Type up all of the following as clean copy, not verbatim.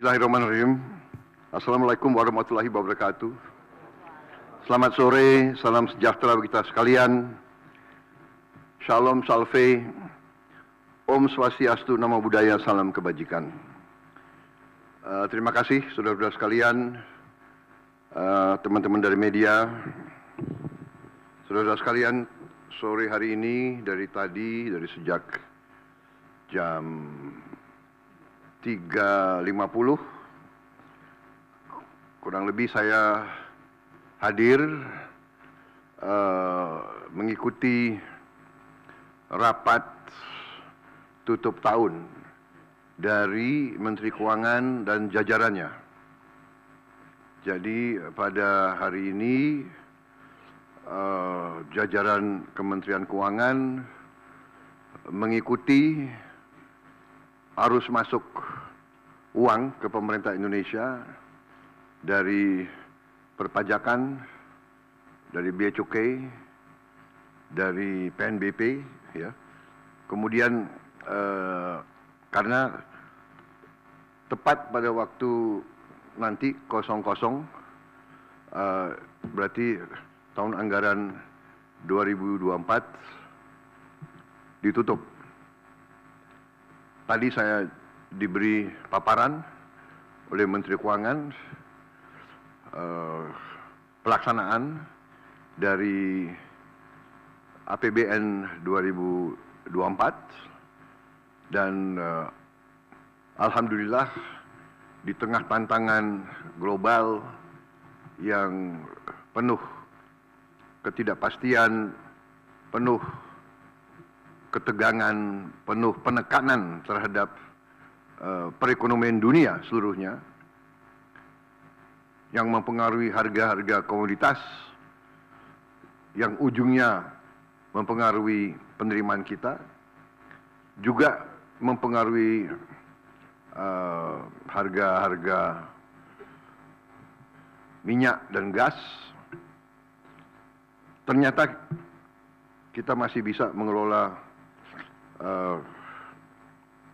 Bismillahirrahmanirrahim. Assalamualaikum warahmatullahi wabarakatuh. Selamat sore, salam sejahtera bagi kita sekalian. Shalom Salve, Om Swastiastu, Namo Buddhaya, salam kebajikan. Terima kasih saudara-saudara sekalian, teman-teman dari media, saudara-saudara sekalian. Sore hari ini dari sejak jam 3.50 kurang lebih saya hadir mengikuti rapat tutup tahun dari Menteri Keuangan dan jajarannya. Jadi pada hari ini jajaran Kementerian Keuangan mengikuti arus masuk uang ke pemerintah Indonesia dari perpajakan, dari bea cukai, dari PNBP, ya. Kemudian karena tepat pada waktu nanti 00, berarti tahun anggaran 2024 ditutup. Tadi saya diberi paparan oleh Menteri Keuangan pelaksanaan dari APBN 2024 dan alhamdulillah di tengah tantangan global yang penuh ketidakpastian, penuh ketegangan, penuh penekanan terhadap perekonomian dunia seluruhnya yang mempengaruhi harga-harga komoditas, yang ujungnya mempengaruhi penerimaan kita, juga mempengaruhi harga-harga minyak dan gas. Ternyata kita masih bisa mengelola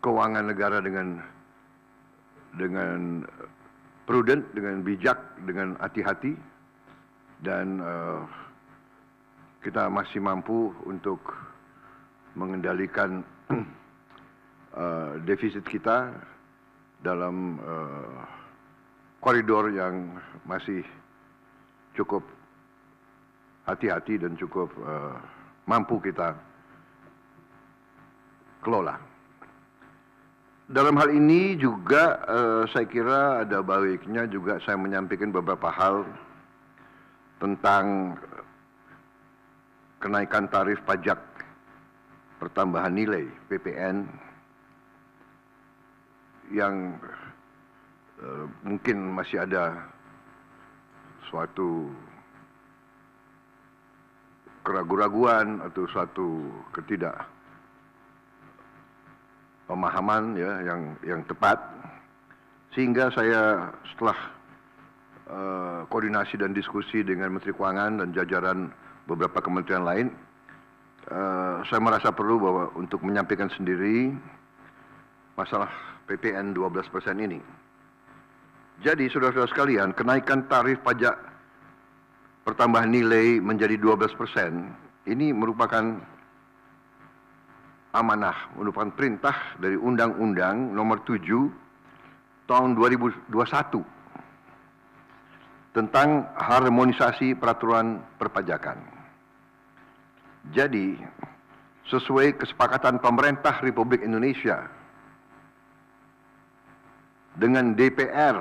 keuangan negara dengan prudent, dengan bijak, dengan hati-hati, dan kita masih mampu untuk mengendalikan defisit kita dalam koridor yang masih cukup hati-hati dan cukup mampu kita kelola. Dalam hal ini juga saya kira ada baiknya juga saya menyampaikan beberapa hal tentang kenaikan tarif pajak pertambahan nilai PPN yang mungkin masih ada suatu keraguan-raguan atau suatu pemahaman, ya, yang tepat, sehingga saya setelah koordinasi dan diskusi dengan Menteri Keuangan dan jajaran beberapa kementerian lain, saya merasa perlu bahwa untuk menyampaikan sendiri masalah PPN 12% ini. Jadi saudara-saudara sekalian, kenaikan tarif pajak pertambahan nilai menjadi 12% ini merupakan amanah, merupakan perintah dari Undang-Undang Nomor 7 Tahun 2021 tentang harmonisasi peraturan perpajakan. Jadi, sesuai kesepakatan pemerintah Republik Indonesia dengan DPR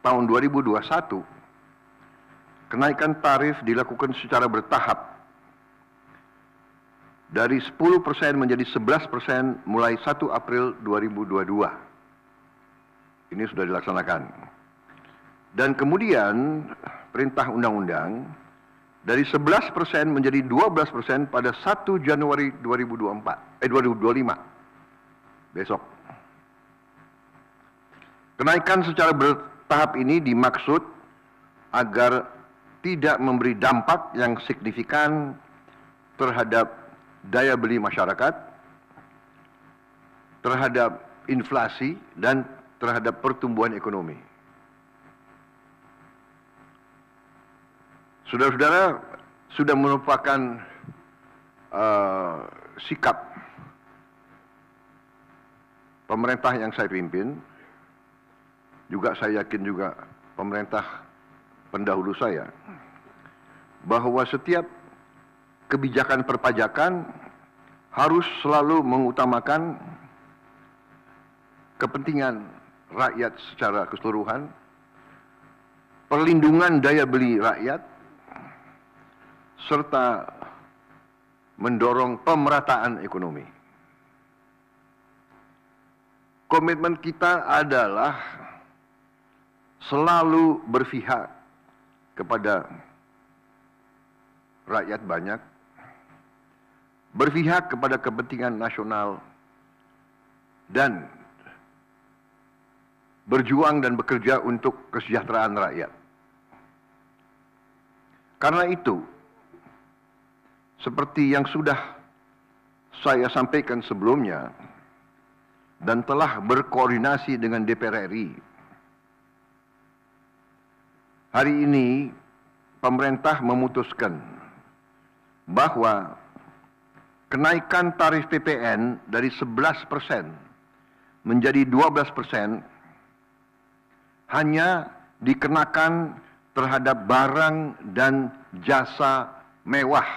tahun 2021, kenaikan tarif dilakukan secara bertahap dari 10% menjadi 11% mulai 1 April 2022. Ini sudah dilaksanakan. Dan kemudian perintah undang-undang dari 11% menjadi 12% pada 1 Januari 2025. Besok. Kenaikan secara bertahap ini dimaksud agar tidak memberi dampak yang signifikan terhadap daya beli masyarakat, terhadap inflasi, dan terhadap pertumbuhan ekonomi. Saudara-saudara, sudah merupakan sikap pemerintah yang saya pimpin, juga saya yakin juga pemerintah pendahulu saya, bahwa setiap kebijakan perpajakan harus selalu mengutamakan kepentingan rakyat secara keseluruhan, perlindungan daya beli rakyat, serta mendorong pemerataan ekonomi. Komitmen kita adalah selalu berpihak kepada rakyat banyak, berpihak kepada kepentingan nasional, dan berjuang dan bekerja untuk kesejahteraan rakyat. Karena itu, seperti yang sudah saya sampaikan sebelumnya dan telah berkoordinasi dengan DPR RI, hari ini pemerintah memutuskan bahwa kenaikan tarif PPN dari 11% menjadi 12% hanya dikenakan terhadap barang dan jasa mewah.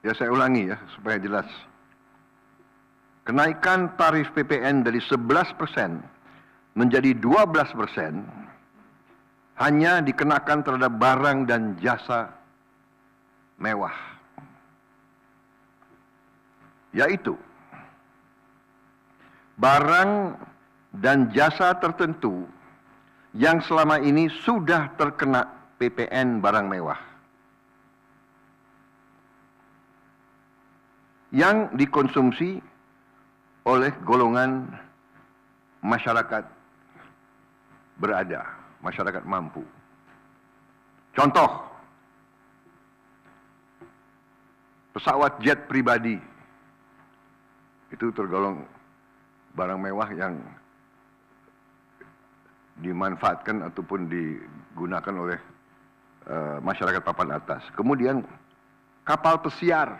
Ya, saya ulangi ya supaya jelas. Kenaikan tarif PPN dari 11% menjadi 12% hanya dikenakan terhadap barang dan jasa mewah. Yaitu barang dan jasa tertentu yang selama ini sudah terkena PPN barang mewah, yang dikonsumsi oleh golongan masyarakat berada, masyarakat mampu. Contoh, pesawat jet pribadi itu tergolong barang mewah yang dimanfaatkan ataupun digunakan oleh masyarakat papan atas. Kemudian kapal pesiar,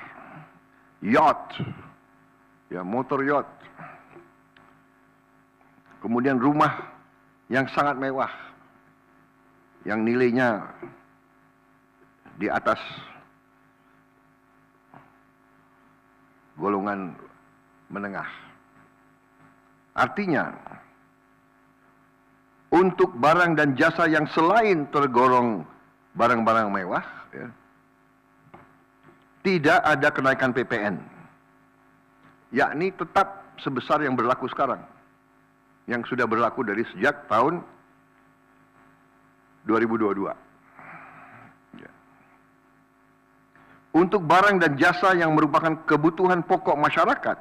yacht, ya, motor yacht. Kemudian rumah yang sangat mewah, yang nilainya di atas golongan menengah. Artinya, untuk barang dan jasa yang selain tergolong barang-barang mewah, ya, tidak ada kenaikan PPN, yakni tetap sebesar yang berlaku sekarang, yang sudah berlaku dari sejak tahun 2022. Ya. Untuk barang dan jasa yang merupakan kebutuhan pokok masyarakat,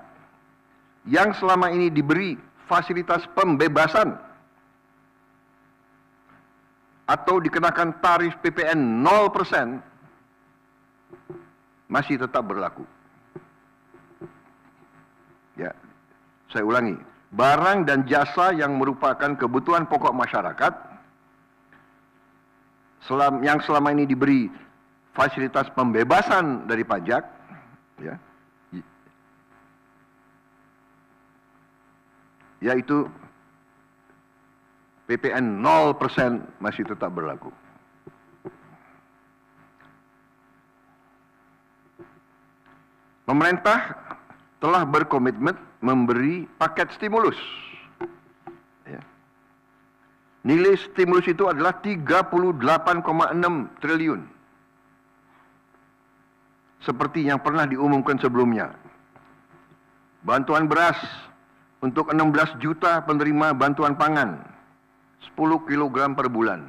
yang selama ini diberi fasilitas pembebasan atau dikenakan tarif PPN 0%, masih tetap berlaku. Ya, saya ulangi, barang dan jasa yang merupakan kebutuhan pokok masyarakat, yang selama ini diberi fasilitas pembebasan dari pajak, ya, yaitu PPN 0% masih tetap berlaku. Pemerintah telah berkomitmen memberi paket stimulus. Ya. Nilai stimulus itu adalah 38,6 triliun. Seperti yang pernah diumumkan sebelumnya. Bantuan beras untuk 16 juta penerima bantuan pangan, 10 kg per bulan.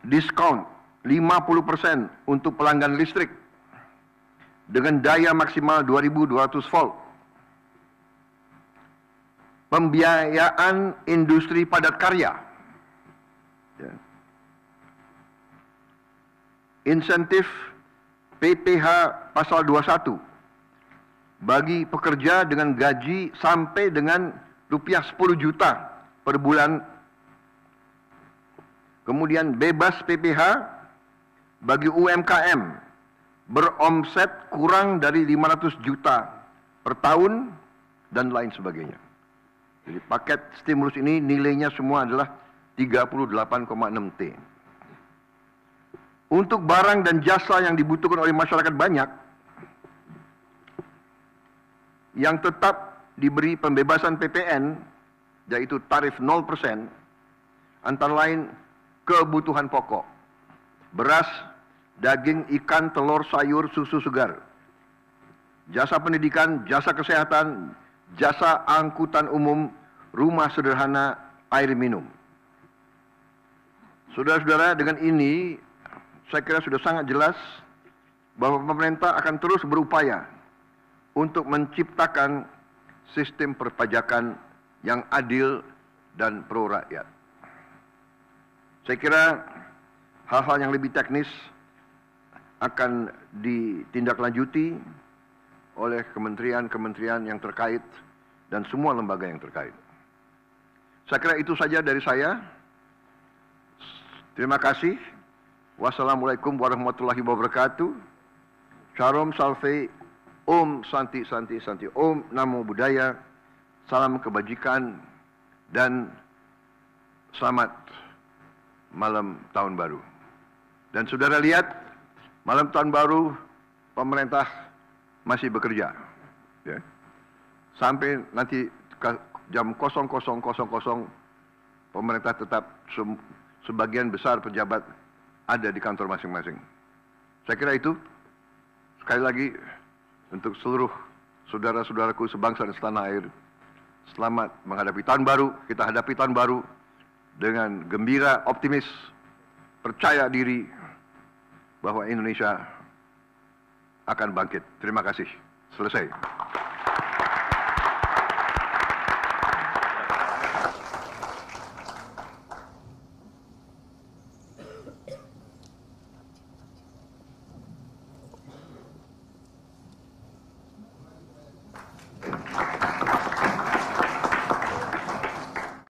Diskon 50% untuk pelanggan listrik dengan daya maksimal 2.200 volt. Pembiayaan industri padat karya. Ya. Insentif PPH pasal 21 bagi pekerja dengan gaji sampai dengan rupiah 10 juta per bulan. Kemudian bebas PPh bagi UMKM beromset kurang dari 500 juta per tahun dan lain sebagainya. Jadi paket stimulus ini nilainya semua adalah 38,6 T. Untuk barang dan jasa yang dibutuhkan oleh masyarakat banyak, yang tetap diberi pembebasan PPN, yaitu tarif 0%, antara lain kebutuhan pokok, beras, daging, ikan, telur, sayur, susu segar, jasa pendidikan, jasa kesehatan, jasa angkutan umum, rumah sederhana, air minum. Saudara-saudara, dengan ini saya kira sudah sangat jelas bahwa pemerintah akan terus berupaya untuk menciptakan sistem perpajakan yang adil dan pro rakyat. Saya kira hal-hal yang lebih teknis akan ditindaklanjuti oleh kementerian-kementerian yang terkait dan semua lembaga yang terkait. Saya kira itu saja dari saya. Terima kasih. Wassalamualaikum warahmatullahi wabarakatuh. Sharom Salve, Om Santi Santi Santi, Om Namo Buddhaya, salam kebajikan, dan selamat malam tahun baru. Dan saudara lihat, malam tahun baru pemerintah masih bekerja. Ya. Sampai nanti jam 00.00 pemerintah tetap sebagian besar pejabat ada di kantor masing-masing. Saya kira itu. Sekali lagi, untuk seluruh saudara-saudaraku sebangsa dan setanah air, selamat menghadapi tahun baru. Kita hadapi tahun baru dengan gembira, optimis, percaya diri bahwa Indonesia akan bangkit. Terima kasih. Selesai.